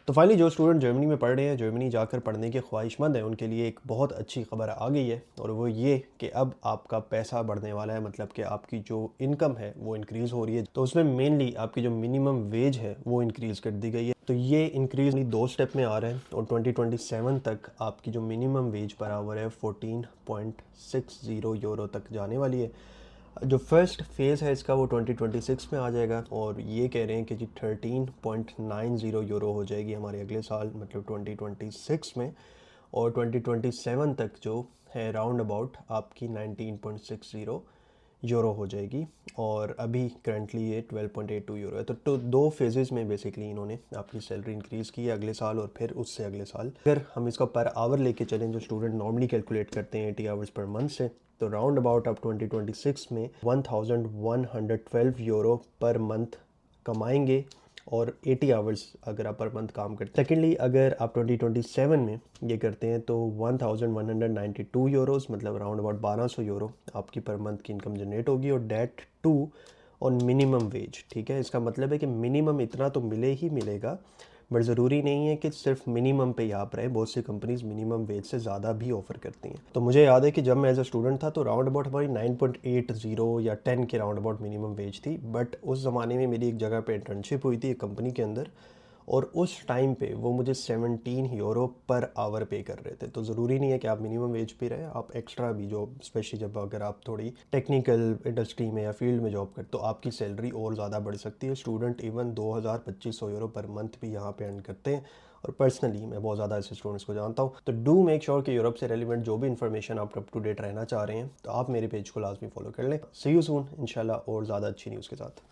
तो फाइनली जो student Germany में पढ़ रहे हैं, जर्मनी जाकर पढ़ने के ख्वाहिशमंद हैं, उनके लिए एक बहुत अच्छी खबर आ गई है, और वो ये कि अब आपका पैसा बढ़ने वाला है। मतलब कि आपकी जो इनकम है वो इंक्रीज़ हो रही है। तो उसमें मेनली आपकी जो मिनिमम वेज है वो इंक्रीज़ कर दी गई है। तो ये इंक्रीज़ 2 स्टेप में आ रहा है, और 2027 तक आपकी जो मिनिमम वेज पर आवर है 14.60 यूरो तक जाने वाली है। जो फर्स्ट फेज़ है इसका वो 2026 में आ जाएगा, और ये कह रहे हैं कि जी 13.90 यूरो हो जाएगी हमारे अगले साल, मतलब 2026 में। और 2027 तक जो है राउंड अबाउट आपकी 19.60 यूरो हो जाएगी, और अभी करंटली ये 12.82 यूरो है। तो 2 फेजेस में बेसिकली इन्होंने आपकी सैलरी इंक्रीज़ की है अगले साल और फिर उससे अगले साल। अगर हम इसका पर आवर लेके चलें, जो स्टूडेंट नॉर्मली कैलकुलेट करते हैं 80 आवर्स पर मंथ से, तो राउंड अबाउट आप 2026 में 1112 यूरो पर मंथ कमाएंगे, और 80 आवर्स अगर आप पर मंथ काम करते हैं। सेकेंडली अगर आप 2027 में ये करते हैं तो 1192 यूरोस, मतलब अराउंड अबाउट 1200 यूरो आपकी पर मंथ की इनकम जनरेट होगी, और debt to on minimum wage. ठीक है, इसका मतलब है कि मिनिमम इतना तो मिले ही मिलेगा, बट ज़रूरी नहीं है कि सिर्फ मिनिमम पे ही आप रहे। बहुत सी कंपनीज मिनिमम वेज से ज़्यादा भी ऑफ़र करती हैं। तो मुझे याद है कि जब मैं एज अ स्टूडेंट था तो राउंड अबाउट हमारी 9.80 या 10 के राउंड अबाउट मिनिमम वेज थी, बट उस ज़माने में मेरी एक जगह पे इंटर्नशिप हुई थी एक कंपनी के अंदर, और उस टाइम पे वो मुझे 17 यूरो पर आवर पे कर रहे थे। तो ज़रूरी नहीं है कि आप मिनिमम वेज पे रहे, आप एक्स्ट्रा भी जॉब, स्पेशली जब अगर आप थोड़ी टेक्निकल इंडस्ट्री में या फील्ड में जॉब करते तो आपकी सैलरी और ज़्यादा बढ़ सकती है। Student even 2000-2500 euro per month भी यहाँ पे अर्न करते हैं, और पर्सनली मैं बहुत ज़्यादा ऐसे स्टूडेंट्स को जानता हूँ। तो डू मेक श्योर कि यूरोप से रेलिवेंट जो भी इन्फॉर्मेशन आप अप टू डेट रहना चाह रहे हैं, तो आप मेरे पेज को लाजमी फॉलो कर लें। सी यू सून इंशाल्लाह और ज़्यादा अच्छी न्यूज़ के साथ।